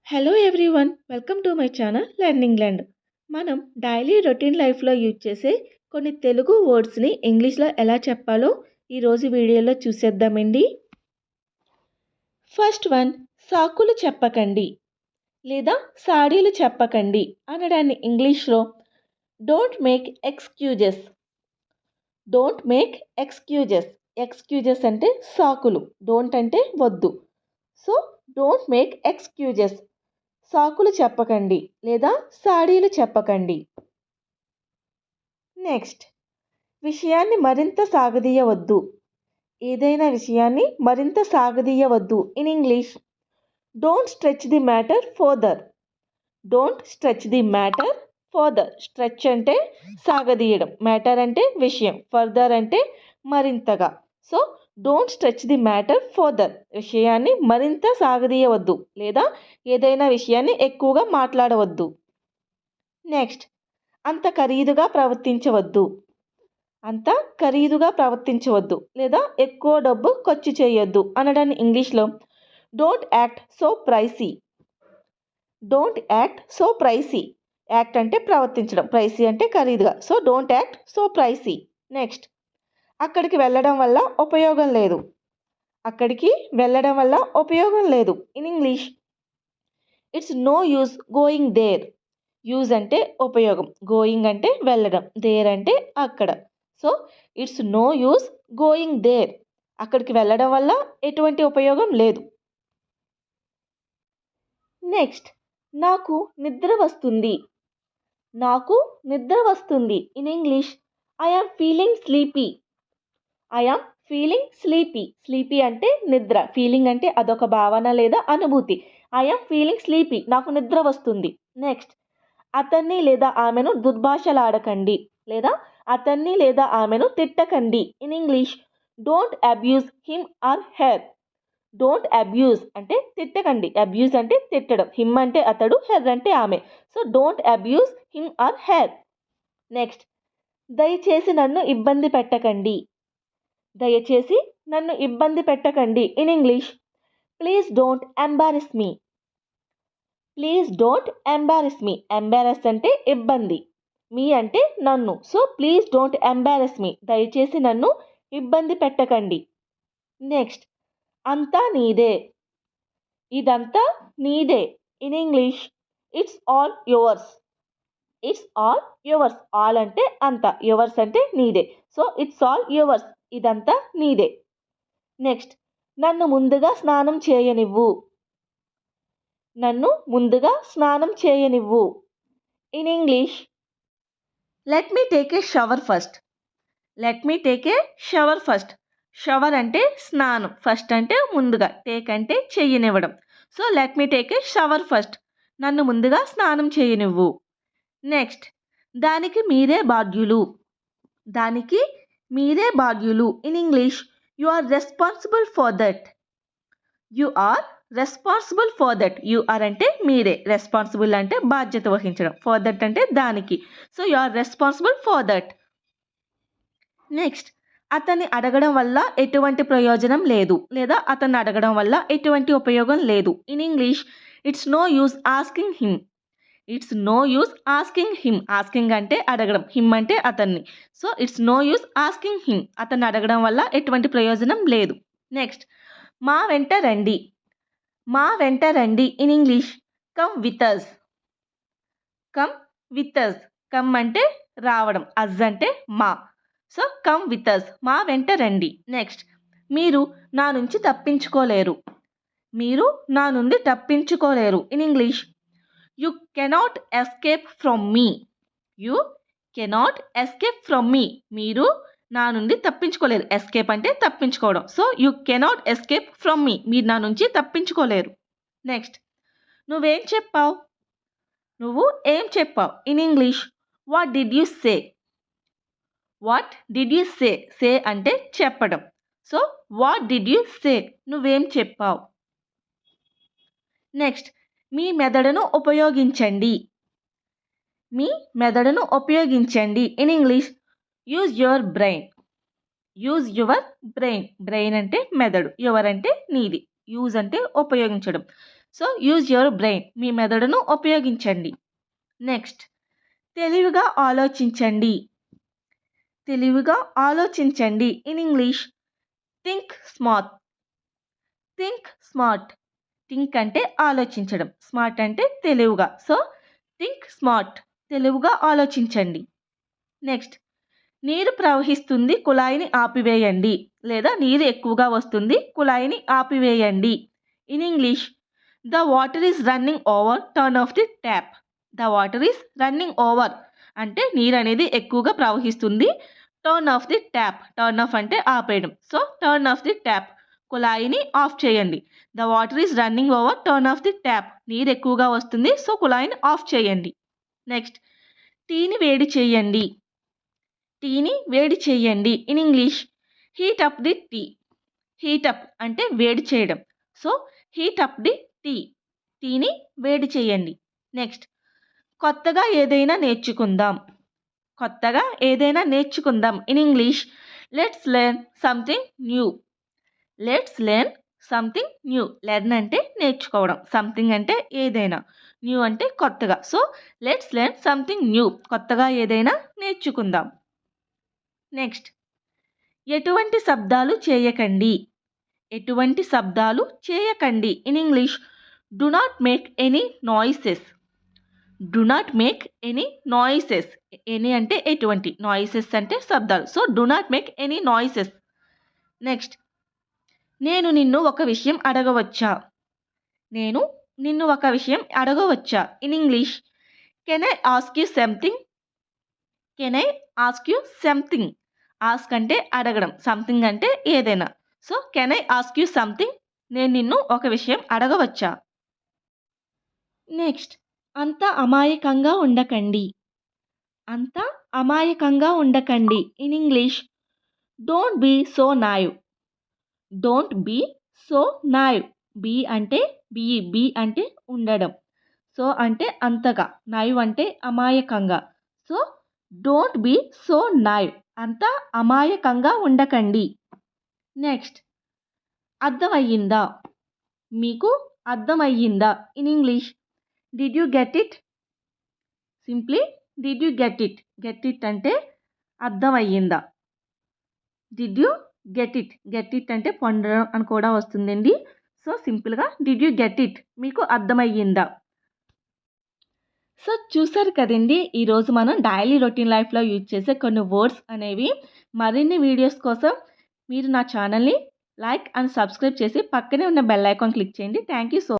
Hello everyone, welcome to my channel learning land. మనం daily routine లైఫ్లో use చేసే కొన్ని తెలుగు వర్డ్స్ని ఇంగ్లీష్లో ఎలా చెప్పాలో ఈరోజు వీడియోలో చూసేద్దామండి. ఫస్ట్ వన్, సాకులు చెప్పకండి లేదా సాడీలు చెప్పకండి అనడాన్ని ఇంగ్లీష్లో don't make excuses. Don't make excuses. Excuses అంటే సాకులు, డోంట్ అంటే వద్దు. So don't make excuses. సాకులు చెప్పకండి లేదా సాడీలు చెప్పకండి. నెక్స్ట్, విషయాన్ని మరింత సాగదీయవద్దు. ఏదైనా విషయాన్ని మరింత సాగదీయవద్దు. In English don't stretch the matter further. Don't stretch the matter further. Stretch అంటే సాగదీయడం, మ్యాటర్ అంటే విషయం, ఫర్దర్ అంటే మరింతగా. So don't stretch the matter further. విషయాన్ని మరింత సాగదీయవద్దు లేదా ఏదైనా విషయాన్ని ఎక్కువగా మాట్లాడవద్దు. నెక్స్ట్, అంత ఖరీదుగా ప్రవర్తించవద్దు. అంత ఖరీదుగా ప్రవర్తించవద్దు లేదా ఎక్కువ డబ్బు ఖర్చు చేయొద్దు అనడాన్ని ఇంగ్లీష్లో don't act so pricey. Don't act so pricey. Act అంటే ప్రవర్తించడం, ప్రైసీ అంటే ఖరీదుగా. So don't act so pricey. Next, అక్కడికి వెళ్ళడం వల్ల ఉపయోగం లేదు. అక్కడికి వెళ్ళడం వల్ల ఉపయోగం లేదు. In English it's no use going there. Use అంటే ఉపయోగం, గోయింగ్ అంటే వెళ్ళడం, దేర్ అంటే అక్కడ. So it's no use going there. అక్కడికి వెళ్ళడం వల్ల ఎటువంటి ఉపయోగం లేదు. నెక్స్ట్, నాకు నిద్ర వస్తుంది. నాకు నిద్ర వస్తుంది. In English I am feeling sleepy. I am feeling sleepy. Sleepy అంటే నిద్ర, ఫీలింగ్ అంటే అదొక భావన లేదా అనుభూతి. ఐ యామ్ ఫీలింగ్ స్లీపీ, నాకు నిద్ర వస్తుంది. నెక్స్ట్, అతన్ని లేదా ఆమెను దుర్భాషలాడకండి లేదా అతన్ని లేదా ఆమెను తిట్టకండి. In English don't abuse him or her. Don't abuse అంటే తిట్టకండి, అబ్యూజ్ అంటే తిట్టడం, హిమ్ అంటే అతడు, హెర్ అంటే ఆమె. So don't abuse him or her. Next, దయచేసి నన్ను ఇబ్బంది పెట్టకండి. దయచేసి నన్ను ఇబ్బంది పెట్టకండి. In English please don't embarrass me. Please don't embarrass me. Embarrass అంటే ఇబ్బంది, మీ అంటే నన్ను. So please don't embarrass me. దయచేసి నన్ను ఇబ్బంది పెట్టకండి. నెక్స్ట్, అంతా నీదే. ఇదంతా నీదే. In English it's all yours. It's all yours. All అంటే అంతా, యువర్స్ అంటే నీదే. So it's all yours. ఇదంతా నీదే. నెక్స్ట్, నన్ను ముందుగా స్నానం చేయనివ్వు. నన్ను ముందుగా స్నానం చేయనివ్వు. In English let me take a shower first. Let me take a shower first. Shower అంటే స్నానం, ఫస్ట్ అంటే ముందుగా, టేక్ అంటే చెయ్యనివ్వడం. So let me take a shower first. నన్ను ముందుగా స్నానం చేయనివ్వు. నెక్స్ట్, దానికి మీరే బాధ్యులు. దానికి మీరే బాధ్యులు. In English you are responsible for that. You are responsible for that. You are అంటే మీరే, రెస్పాన్సిబుల్ అంటే బాధ్యత వహించడం, ఫర్ దట్ అంటే దానికి. So you are responsible for that. Next, అతన్ని అడగడం వల్ల ఎటువంటి ప్రయోజనం లేదు లేదా అతన్ని అడగడం వల్ల ఎటువంటి ఉపయోగం లేదు. In English it's no use asking him. It's no use asking him. Asking అంటే అడగడం, హిమ్ అంటే అతన్ని. So it's no use asking him. అతన్ని అడగడం వల్ల ఎటువంటి ప్రయోజనం లేదు. నెక్స్ట్, మా వెంట రండి. మా వెంట రండి. In English come with us. Come with us. Come అంటే రావడం, అజ్ అంటే మా. సో కమ్ విత్ అస్, మా వెంట రండి. నెక్స్ట్, మీరు నా నుంచి తప్పించుకోలేరు. మీరు నా నుండి తప్పించుకోలేరు. In English you cannot escape from me. You cannot escape from me. మీరు నా నుండి తప్పించుకోలేరు. ఎస్కేప్ అంటే తప్పించుకోవడం. So you cannot escape from me. మీరు నా నుంచి తప్పించుకోలేరు. నెక్స్ట్, నువ్వేం చెప్పావు. నువ్వు ఏం చెప్పావు. In English what did you say. What did you say. Say అంటే చెప్పడం. So what did you say, నువ్వేం చెప్పావు. నెక్స్ట్, మీ మెదడును ఉపయోగించండి. మీ మెదడును ఉపయోగించండి. In English use your brain. Use your brain. Brain అంటే మెదడు, యువర్ అంటే నీది, యూజ్ అంటే ఉపయోగించడం. సో యూజ్ యువర్ బ్రెయిన్, మీ మెదడును ఉపయోగించండి. నెక్స్ట్, తెలివిగా ఆలోచించండి. తెలివిగా ఆలోచించండి. In English think smart. Think smart. Think అంటే ఆలోచించడం, స్మార్ట్ అంటే తెలివిగా. సో థింక్ స్మార్ట్, తెలివిగా ఆలోచించండి. నెక్స్ట్, నీరు ప్రవహిస్తుంది, కుళాయిని ఆపివేయండి. లేదా నీరు ఎక్కువగా వస్తుంది, కుళాయిని ఆపివేయండి. In English the water is running over, turn off the tap. The water is running over అంటే నీరు అనేది ఎక్కువగా ప్రవహిస్తుంది. Turn of the tap, turn off అంటే ఆపేయడం. So turn of the tap, కుళాయిని ఆఫ్ చేయండి. ద water is running over, turn off the ట్యాప్. నీరు ఎక్కువగా వస్తుంది, సో కుళాయిని ఆఫ్ చేయండి. నెక్స్ట్, టీని వేడి చేయండి. టీని వేడి చేయండి. In English heat up the tea. Heat up అంటే వేడి చేయడం. So heat up the tea, టీని వేడి చేయండి. నెక్స్ట్, కొత్తగా ఏదైనా నేర్చుకుందాం. కొత్తగా ఏదైనా నేర్చుకుందాం. In English let's learn something new. Let's learn something new. Learn అంటే నేర్చుకోవడం, సంథింగ్ అంటే ఏదైనా, న్యూ అంటే కొత్తగా. So let's learn something new, కొత్తగా ఏదైనా నేర్చుకుందాం. నెక్స్ట్, ఎటువంటి శబ్దాలు చేయకండి. ఎటువంటి శబ్దాలు చేయకండి. In English do not make any noises. Do not make any noises. Any అంటే ఎటువంటి, నాయిసెస్ అంటే శబ్దాలు. So do not make any noises. Next, నేను నిన్ను ఒక విషయం అడగవచ్చా. నేను నిన్ను ఒక విషయం అడగవచ్చా. In English can I ask you something. Can I ask you something. Ask అంటే అడగడం, సంథింగ్ అంటే ఏదైనా. So can I ask you something, నేను నిన్ను ఒక విషయం అడగవచ్చా. నెక్స్ట్, అంత అమాయకంగా ఉండకండి. అంత అమాయకంగా ఉండకండి. In English don't be so naive. Don't be so naive. Be అంటే బీ అంటే ఉండడం. సో అంటే అంతగా, నాయివ్ అంటే అమాయకంగా. So don't be so naive, అంత అమాయకంగా ఉండకండి. నెక్స్ట్, అర్థమయ్యిందా. మీకు అర్థమయ్యిందా. In English did you get it. Simply did you get it. Get it అంటే అర్థమయ్యిందా. Did you get it. Get it అంటే పొందడం అని కూడా వస్తుందండి. సో సింపుల్గా డిడ్ యూ గెట్ ఇట్, మీకు అర్థమయ్యిందా. సో చూసారు కదండి, ఈరోజు మనం డైలీ రొటీన్ లైఫ్లో యూజ్ చేసే కొన్ని వర్డ్స్ అనేవి. మరిన్ని వీడియోస్ కోసం మీరు నా ఛానల్ని లైక్ అండ్ సబ్స్క్రైబ్ చేసి పక్కనే ఉన్న బెల్ ఐకాన్ క్లిక్ చేయండి. Thank you so